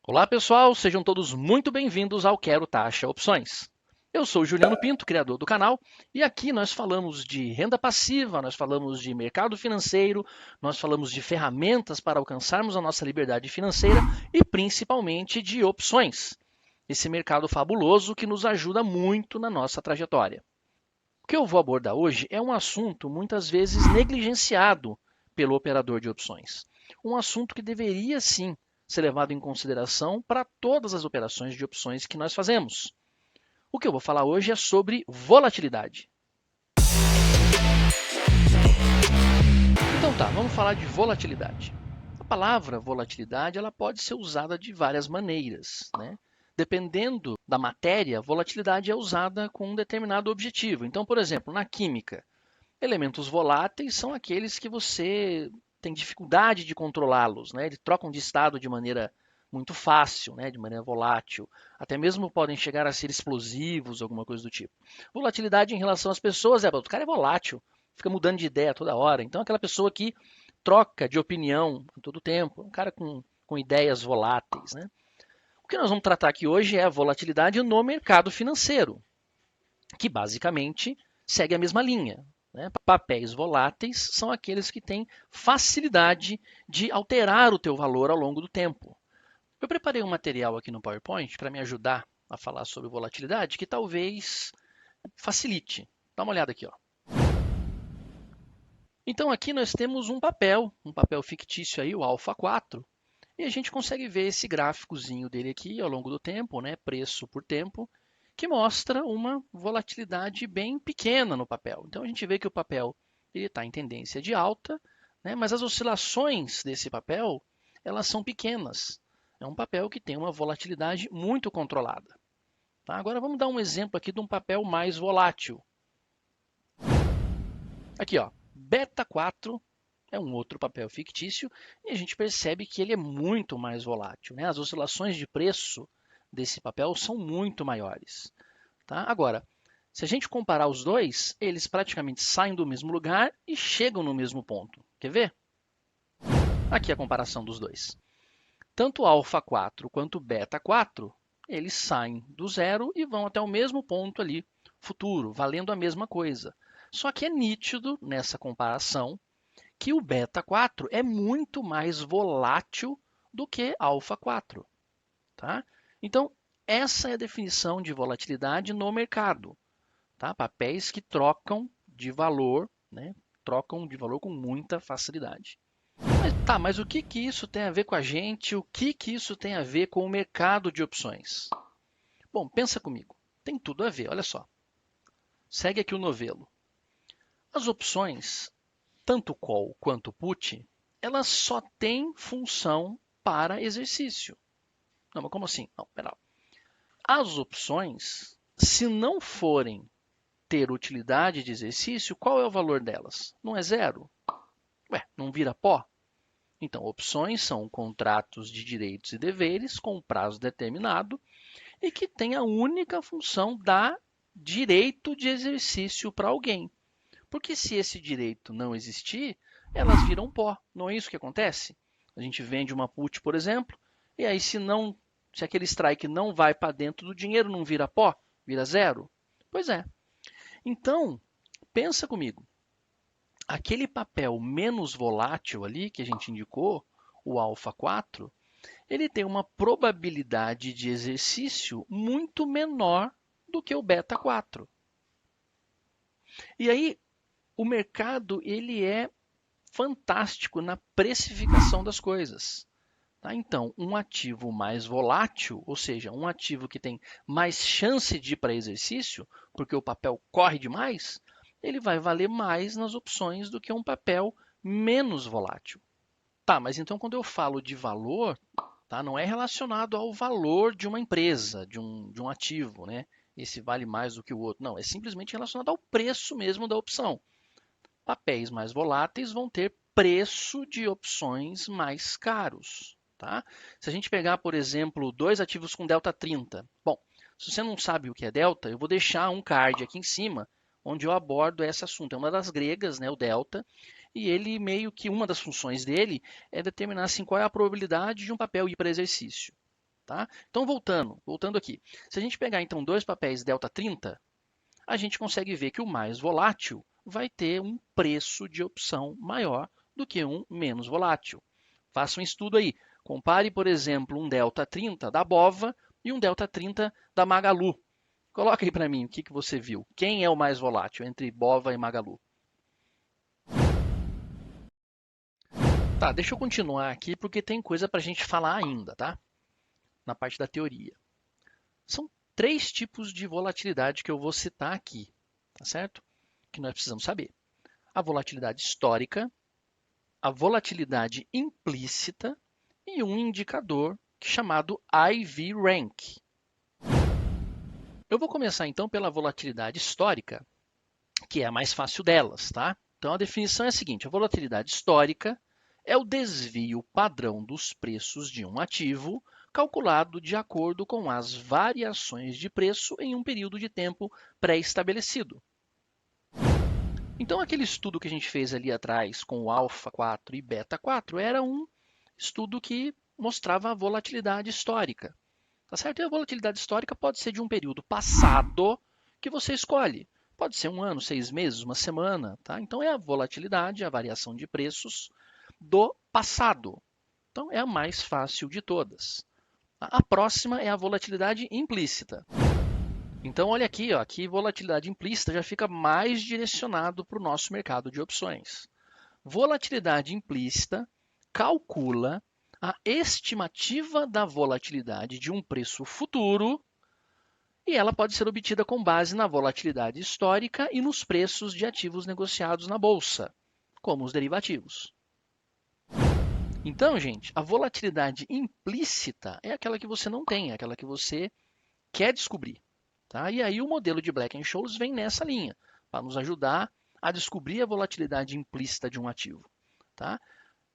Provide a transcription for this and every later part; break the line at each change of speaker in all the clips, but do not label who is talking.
Olá pessoal, sejam todos muito bem-vindos ao Quero Taxa Opções. Eu sou o Juliano Pinto, criador do canal, e aqui nós falamos de renda passiva, nós falamos de mercado financeiro, nós falamos de ferramentas para alcançarmos a nossa liberdade financeira e principalmente de opções. Esse mercado fabuloso que nos ajuda muito na nossa trajetória. O que eu vou abordar hoje é um assunto muitas vezes negligenciado pelo operador de opções. Um assunto que deveria sim ser levado em consideração para todas as operações de opções que nós fazemos. O que eu vou falar hoje é sobre volatilidade. Então tá, vamos falar de volatilidade. A palavra volatilidade ela pode ser usada de várias maneiras, né? Dependendo da matéria, volatilidade é usada com um determinado objetivo. Então, por exemplo, na química, elementos voláteis são aqueles que você tem dificuldade de controlá-los, né? Eles trocam de estado de maneira muito fácil, né? De maneira volátil. Até mesmo podem chegar a ser explosivos, alguma coisa do tipo. Volatilidade em relação às pessoas o cara é volátil, fica mudando de ideia toda hora. Então, aquela pessoa que troca de opinião todo tempo, um cara com ideias voláteis, né? O que nós vamos tratar aqui hoje é a volatilidade no mercado financeiro, que basicamente segue a mesma linha. Né? Papéis voláteis são aqueles que têm facilidade de alterar o teu valor ao longo do tempo. Eu preparei um material aqui no PowerPoint para me ajudar a falar sobre volatilidade que talvez facilite. Dá uma olhada aqui. Ó. Então aqui nós temos um papel fictício aí, o Alpha 4, e a gente consegue ver esse gráficozinho dele aqui ao longo do tempo, né? Preço por tempo, que mostra uma volatilidade bem pequena no papel. Então a gente vê que o papel está em tendência de alta, né? Mas as oscilações desse papel elas são pequenas. É um papel que tem uma volatilidade muito controlada. Tá? Agora vamos dar um exemplo aqui de um papel mais volátil. Aqui, ó, Beta 4 é um outro papel fictício e a gente percebe que ele é muito mais volátil. Né? As oscilações de preço desse papel são muito maiores. Tá? Agora, se a gente comparar os dois, eles praticamente saem do mesmo lugar e chegam no mesmo ponto. Quer ver? Aqui a comparação dos dois. Tanto o alfa 4 quanto o beta 4, eles saem do zero e vão até o mesmo ponto ali futuro, valendo a mesma coisa. Só que é nítido nessa comparação que o beta 4 é muito mais volátil do que alfa 4. Tá? Então, essa é a definição de volatilidade no mercado. Tá? Papéis que trocam de valor, né? Trocam de valor com muita facilidade. Mas o que, que isso tem a ver com a gente? O que, que isso tem a ver com o mercado de opções? Bom, pensa comigo. Tem tudo a ver, olha só. Segue aqui o novelo. As opções, tanto call quanto put, elas só têm função para exercício. Não, mas como assim? Não, pera lá. As opções, se não forem ter utilidade de exercício, qual é o valor delas? Não é zero? Ué, não vira pó? Então, opções são contratos de direitos e deveres com prazo determinado e que têm a única função dar direito de exercício para alguém. Porque se esse direito não existir, elas viram pó. Não é isso que acontece? A gente vende uma put, por exemplo, e aí se aquele strike não vai para dentro do dinheiro, não vira pó, vira zero? Pois é. Então, pensa comigo. Aquele papel menos volátil ali que a gente indicou, o alfa 4, ele tem uma probabilidade de exercício muito menor do que o beta 4. E aí, o mercado ele é fantástico na precificação das coisas. Tá? Então, um ativo mais volátil, ou seja, um ativo que tem mais chance de ir para exercício, porque o papel corre demais, ele vai valer mais nas opções do que um papel menos volátil. Tá, mas então quando eu falo de valor, tá, não é relacionado ao valor de uma empresa, de um ativo, né? Esse vale mais do que o outro. Não, é simplesmente relacionado ao preço mesmo da opção. Papéis mais voláteis vão ter preço de opções mais caros. Tá? Se a gente pegar, por exemplo, dois ativos com delta 30, bom, se você não sabe o que é delta, eu vou deixar um card aqui em cima, onde eu abordo esse assunto. É uma das gregas, né, o delta, e ele meio que uma das funções dele é determinar assim, qual é a probabilidade de um papel ir para exercício. Tá? Então, voltando aqui. Se a gente pegar, então, dois papéis delta 30, a gente consegue ver que o mais volátil vai ter um preço de opção maior do que um menos volátil. Faça um estudo aí. Compare, por exemplo, um delta 30 da Bova e um delta 30 da Magalu. Coloca aí para mim o que você viu. Quem é o mais volátil entre Bova e Magalu? Tá, deixa eu continuar aqui porque tem coisa para a gente falar ainda, tá? Na parte da teoria. São três tipos de volatilidade que eu vou citar aqui, tá certo? Que nós precisamos saber. A volatilidade histórica, a volatilidade implícita e um indicador chamado IV Rank. Eu vou começar então pela volatilidade histórica, que é a mais fácil delas, tá? Então a definição é a seguinte: a volatilidade histórica é o desvio padrão dos preços de um ativo calculado de acordo com as variações de preço em um período de tempo pré-estabelecido. Então, aquele estudo que a gente fez ali atrás com o alfa 4 e beta 4 era um estudo que mostrava a volatilidade histórica. Tá certo? E a volatilidade histórica pode ser de um período passado que você escolhe. Pode ser um ano, 6 meses, uma semana. Tá? Então, é a volatilidade, a variação de preços do passado. Então, é a mais fácil de todas. A próxima é a volatilidade implícita. Então, olha aqui, ó, aqui volatilidade implícita já fica mais direcionado para o nosso mercado de opções. Volatilidade implícita calcula a estimativa da volatilidade de um preço futuro e ela pode ser obtida com base na volatilidade histórica e nos preços de ativos negociados na bolsa, como os derivativos. Então, gente, a volatilidade implícita é aquela que você não tem, é aquela que você quer descobrir. Tá? E aí o modelo de Black-Scholes vem nessa linha, para nos ajudar a descobrir a volatilidade implícita de um ativo. Tá?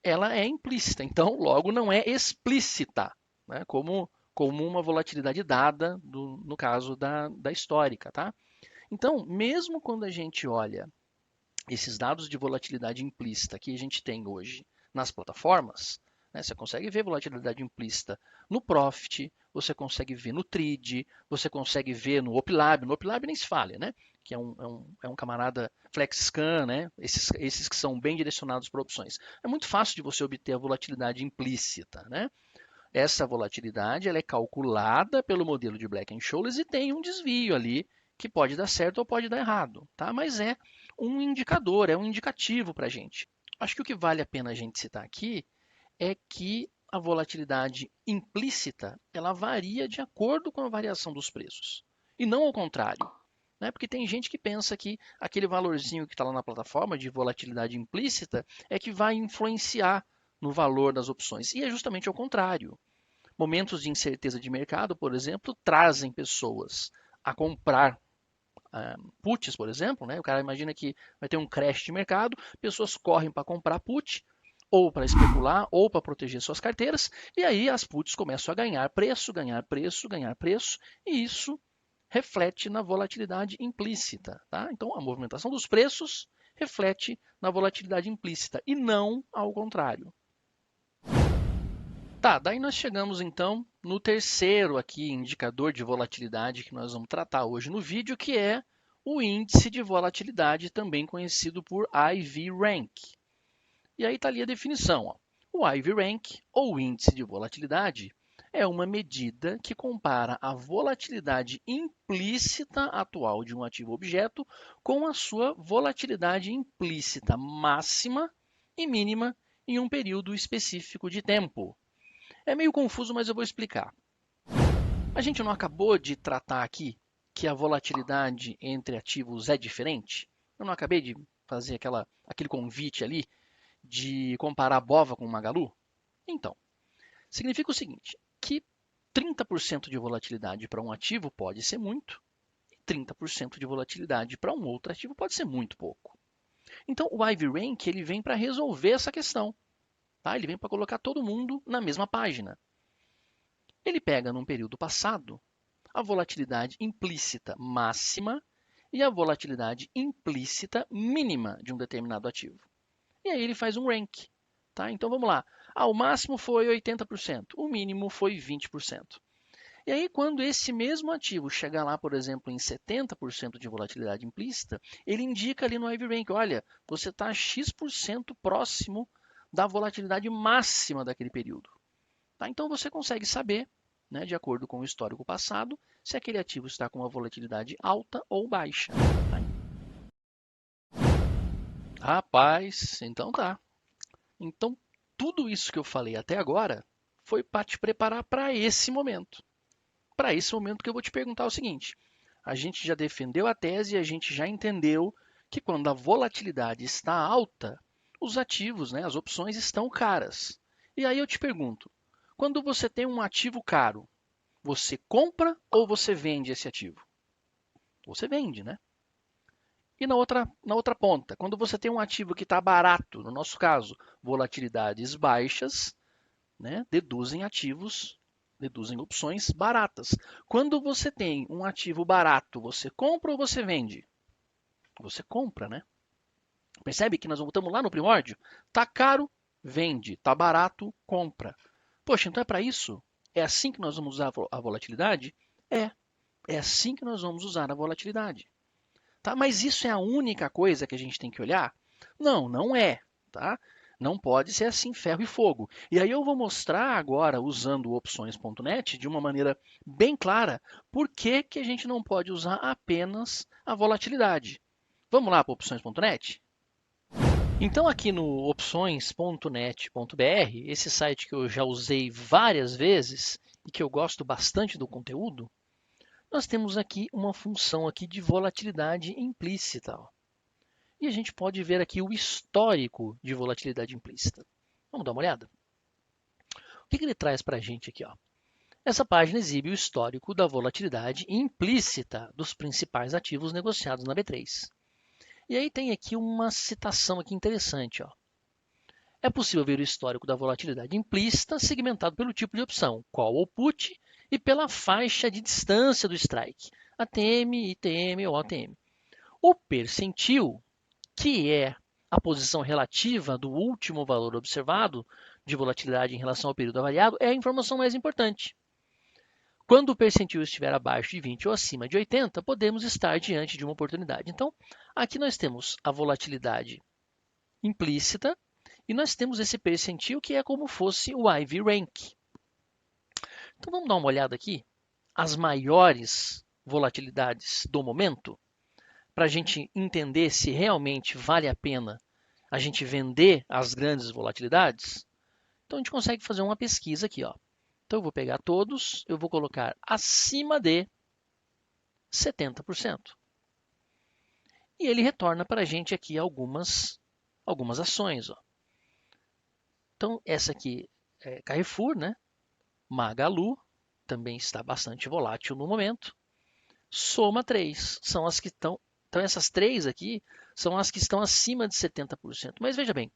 Ela é implícita, então logo não é explícita, né? como uma volatilidade dada no caso da histórica. Tá? Então, mesmo quando a gente olha esses dados de volatilidade implícita que a gente tem hoje nas plataformas, né, você consegue ver volatilidade implícita no Profit, você consegue ver no Trade, você consegue ver no Opilab. No Opilab nem se fala, né? Que é um camarada FlexScan, né? Esses que são bem direcionados para opções. É muito fácil de você obter a volatilidade implícita, né? Essa volatilidade ela é calculada pelo modelo de Black-Scholes e tem um desvio ali que pode dar certo ou pode dar errado, tá? Mas é um indicador, é um indicativo para a gente. Acho que o que vale a pena a gente citar aqui é que a volatilidade implícita ela varia de acordo com a variação dos preços e não ao contrário. Né? Porque tem gente que pensa que aquele valorzinho que está lá na plataforma de volatilidade implícita é que vai influenciar no valor das opções. E é justamente ao contrário. Momentos de incerteza de mercado, por exemplo, trazem pessoas a comprar puts, por exemplo. Né? O cara imagina que vai ter um crash de mercado, pessoas correm para comprar put, ou para especular, ou para proteger suas carteiras, e aí as puts começam a ganhar preço, ganhar preço, ganhar preço, e isso reflete na volatilidade implícita. Tá? Então, a movimentação dos preços reflete na volatilidade implícita, e não ao contrário. Tá, daí nós chegamos então no terceiro aqui indicador de volatilidade que nós vamos tratar hoje no vídeo, que é o índice de volatilidade, também conhecido por IV Rank. E aí está ali a definição. Ó. O IV Rank, ou índice de volatilidade, é uma medida que compara a volatilidade implícita atual de um ativo objeto com a sua volatilidade implícita máxima e mínima em um período específico de tempo. É meio confuso, mas eu vou explicar. A gente não acabou de tratar aqui que a volatilidade entre ativos é diferente? Eu não acabei de fazer aquele convite ali de comparar a Bova com o Magalu? Então, significa o seguinte, que 30% de volatilidade para um ativo pode ser muito, e 30% de volatilidade para um outro ativo pode ser muito pouco. Então, o IV Rank ele vem para resolver essa questão. Tá? Ele vem para colocar todo mundo na mesma página. Ele pega num período passado a volatilidade implícita máxima e a volatilidade implícita mínima de um determinado ativo. E aí ele faz um rank. Tá? Então vamos lá. O máximo foi 80%, o mínimo foi 20%. E aí, quando esse mesmo ativo chegar lá, por exemplo, em 70% de volatilidade implícita, ele indica ali no IV Rank, olha, você está X% próximo da volatilidade máxima daquele período. Tá? Então, você consegue saber, né, de acordo com o histórico passado, se aquele ativo está com uma volatilidade alta ou baixa. Tá? Rapaz, então tá. Então, tudo isso que eu falei até agora foi para te preparar para esse momento. Para esse momento que eu vou te perguntar o seguinte: a gente já defendeu a tese e a gente já entendeu que quando a volatilidade está alta, os ativos, né, as opções estão caras. E aí eu te pergunto, quando você tem um ativo caro, você compra ou você vende esse ativo? Você vende, né? E na outra ponta, quando você tem um ativo que está barato, no nosso caso, volatilidades baixas, né, deduzem opções baratas. Quando você tem um ativo barato, você compra ou você vende? Você compra, né? Percebe que nós voltamos lá no primórdio? Tá caro, vende. Tá barato, compra. Poxa, então é para isso? É assim que nós vamos usar a volatilidade? É, é assim que nós vamos usar a volatilidade. Tá? Mas isso é a única coisa que a gente tem que olhar? Não, não é. Tá? Não pode ser assim, ferro e fogo. E aí eu vou mostrar agora, usando o opções.net, de uma maneira bem clara, por que, que a gente não pode usar apenas a volatilidade. Vamos lá para opções.net? Então, aqui no opções.net.br, esse site que eu já usei várias vezes e que eu gosto bastante do conteúdo, nós temos aqui uma função aqui de volatilidade implícita. Ó. E a gente pode ver aqui o histórico de volatilidade implícita. Vamos dar uma olhada? O que ele traz para a gente aqui? Ó? Essa página exibe o histórico da volatilidade implícita dos principais ativos negociados na B3. E aí tem aqui uma citação aqui interessante. Ó. É possível ver o histórico da volatilidade implícita segmentado pelo tipo de opção, call ou put, e pela faixa de distância do strike, ATM, ITM ou ATM. O percentil, que é a posição relativa do último valor observado de volatilidade em relação ao período avaliado, é a informação mais importante. Quando o percentil estiver abaixo de 20 ou acima de 80, podemos estar diante de uma oportunidade. Então, aqui nós temos a volatilidade implícita e nós temos esse percentil que é como fosse o IV Rank. Então, vamos dar uma olhada aqui, as maiores volatilidades do momento, para a gente entender se realmente vale a pena a gente vender as grandes volatilidades. Então, a gente consegue fazer uma pesquisa aqui. Ó. Então, eu vou pegar todos, eu vou colocar acima de 70%. E ele retorna para a gente aqui algumas ações. Ó. Então, essa aqui é Carrefour, né? Magalu, também está bastante volátil no momento. Soma 3, são as que estão. Então, essas três aqui são as que estão acima de 70%. Mas veja bem,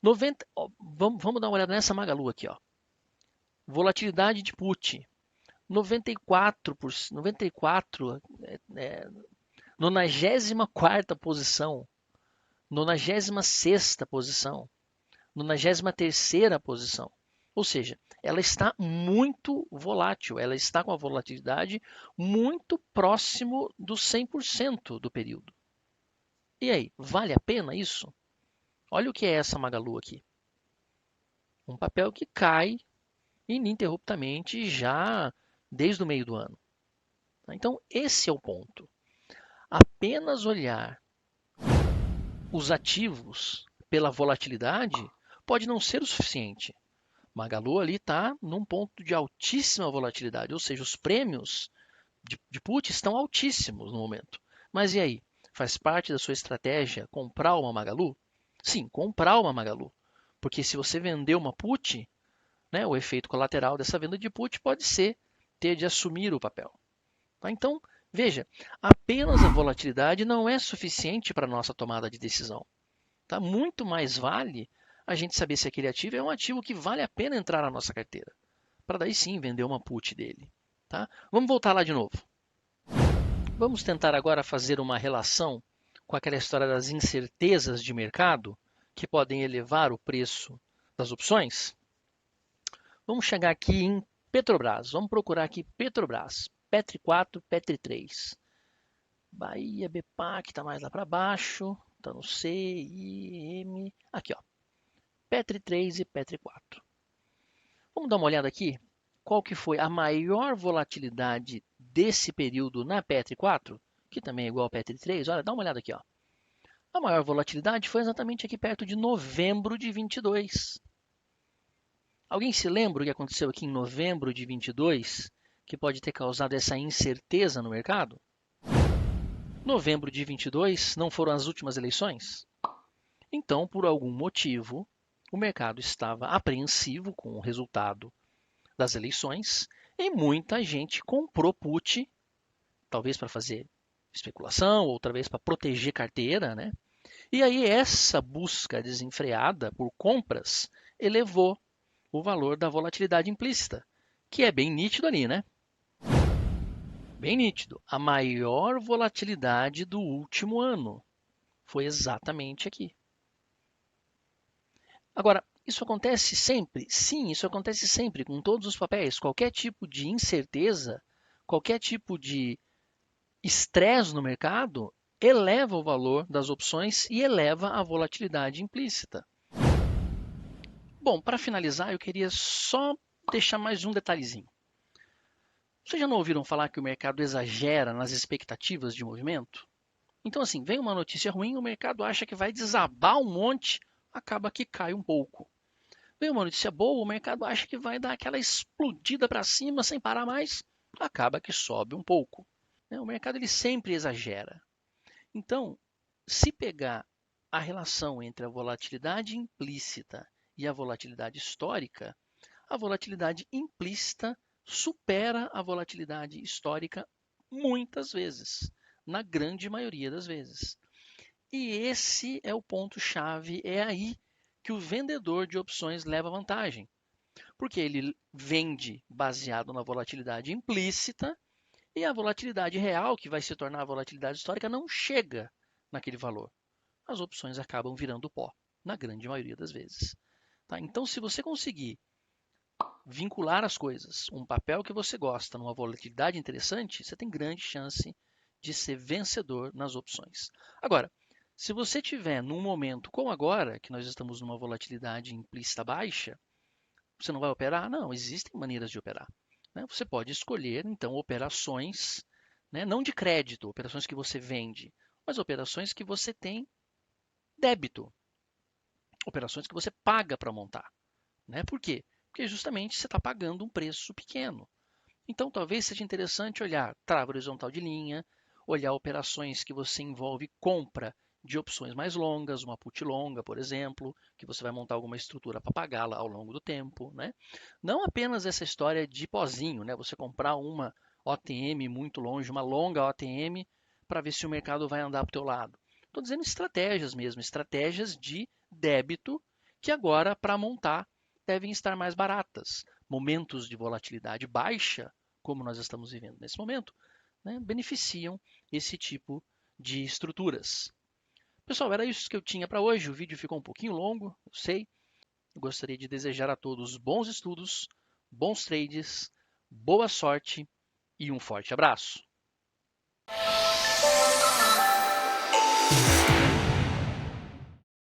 90, ó, vamos dar uma olhada nessa Magalu aqui. Ó. Volatilidade de put, 94%, 94ª posição, 96ª posição, 93ª posição. Ou seja, ela está muito volátil, ela está com a volatilidade muito próximo do 100% do período. E aí, vale a pena isso? Olha o que é essa Magalu aqui. Um papel que cai ininterruptamente já desde o meio do ano. Então, esse é o ponto. Apenas olhar os ativos pela volatilidade pode não ser o suficiente. Magalu ali está num ponto de altíssima volatilidade, ou seja, os prêmios de put estão altíssimos no momento. Mas e aí? Faz parte da sua estratégia comprar uma Magalu? Sim, comprar uma Magalu. Porque se você vender uma put, né, o efeito colateral dessa venda de put pode ser ter de assumir o papel. Tá? Então, veja, apenas a volatilidade não é suficiente para a nossa tomada de decisão. Tá? Muito mais vale a gente saber se aquele ativo é um ativo que vale a pena entrar na nossa carteira, para daí sim vender uma put dele. Tá? Vamos voltar lá de novo. Vamos tentar agora fazer uma relação com aquela história das incertezas de mercado que podem elevar o preço das opções, vamos chegar aqui em Petrobras. Vamos procurar aqui Petrobras. Petri 4, Petri 3. Bahia, BPAC está mais lá para baixo. Está no C, I, M. Aqui, ó. Petri 3 e Petri 4. Vamos dar uma olhada aqui. Qual que foi a maior volatilidade desse período na Petri 4? Que também é igual ao Petri 3. Olha, dá uma olhada aqui, ó. A maior volatilidade foi exatamente aqui perto de novembro de 22. Alguém se lembra o que aconteceu aqui em novembro de 22, que pode ter causado essa incerteza no mercado? Novembro de 22 não foram as últimas eleições? Então, por algum motivo, o mercado estava apreensivo com o resultado das eleições e muita gente comprou put, talvez para fazer especulação, outra vez para proteger carteira, né? E aí essa busca desenfreada por compras elevou o valor da volatilidade implícita, que é bem nítido ali, né? Bem nítido. A maior volatilidade do último ano foi exatamente aqui. Agora, isso acontece sempre? Sim, isso acontece sempre com todos os papéis. Qualquer tipo de incerteza, qualquer tipo de estresse no mercado eleva o valor das opções e eleva a volatilidade implícita. Bom, para finalizar, eu queria só deixar mais um detalhezinho. Vocês já não ouviram falar que o mercado exagera nas expectativas de movimento? Então, assim, vem uma notícia ruim, o mercado acha que vai desabar um monte, acaba que cai um pouco. Vem uma notícia boa, o mercado acha que vai dar aquela explodida para cima sem parar mais, acaba que sobe um pouco. O mercado ele sempre exagera. Então, se pegar a relação entre a volatilidade implícita e a volatilidade histórica, a volatilidade implícita supera a volatilidade histórica muitas vezes, na grande maioria das vezes. E esse é o ponto-chave, é aí que o vendedor de opções leva vantagem, porque ele vende baseado na volatilidade implícita e a volatilidade real, que vai se tornar a volatilidade histórica, não chega naquele valor. As opções acabam virando pó, na grande maioria das vezes. Tá? Então, se você conseguir vincular as coisas, um papel que você gosta numa volatilidade interessante, você tem grande chance de ser vencedor nas opções. Agora, se você tiver num momento como agora, que nós estamos numa volatilidade implícita baixa, você não vai operar? Não, existem maneiras de operar. Né? Você pode escolher, então, operações, né, não de crédito, operações que você vende, mas operações que você tem débito, operações que você paga para montar. Né? Por quê? Porque justamente você está pagando um preço pequeno. Então, talvez seja interessante olhar trava horizontal de linha, olhar operações que você envolve compra de opções mais longas, uma put longa, por exemplo, que você vai montar alguma estrutura para pagá-la ao longo do tempo. Né? Não apenas essa história de pozinho, né? Você comprar uma OTM muito longe, uma longa OTM, para ver se o mercado vai andar para o teu lado. Estou dizendo estratégias mesmo, estratégias de débito que agora, para montar, devem estar mais baratas. Momentos de volatilidade baixa, como nós estamos vivendo nesse momento, né, beneficiam esse tipo de estruturas. Pessoal, era isso que eu tinha para hoje. O vídeo ficou um pouquinho longo, eu sei. Eu gostaria de desejar a todos bons estudos, bons trades, boa sorte e um forte abraço.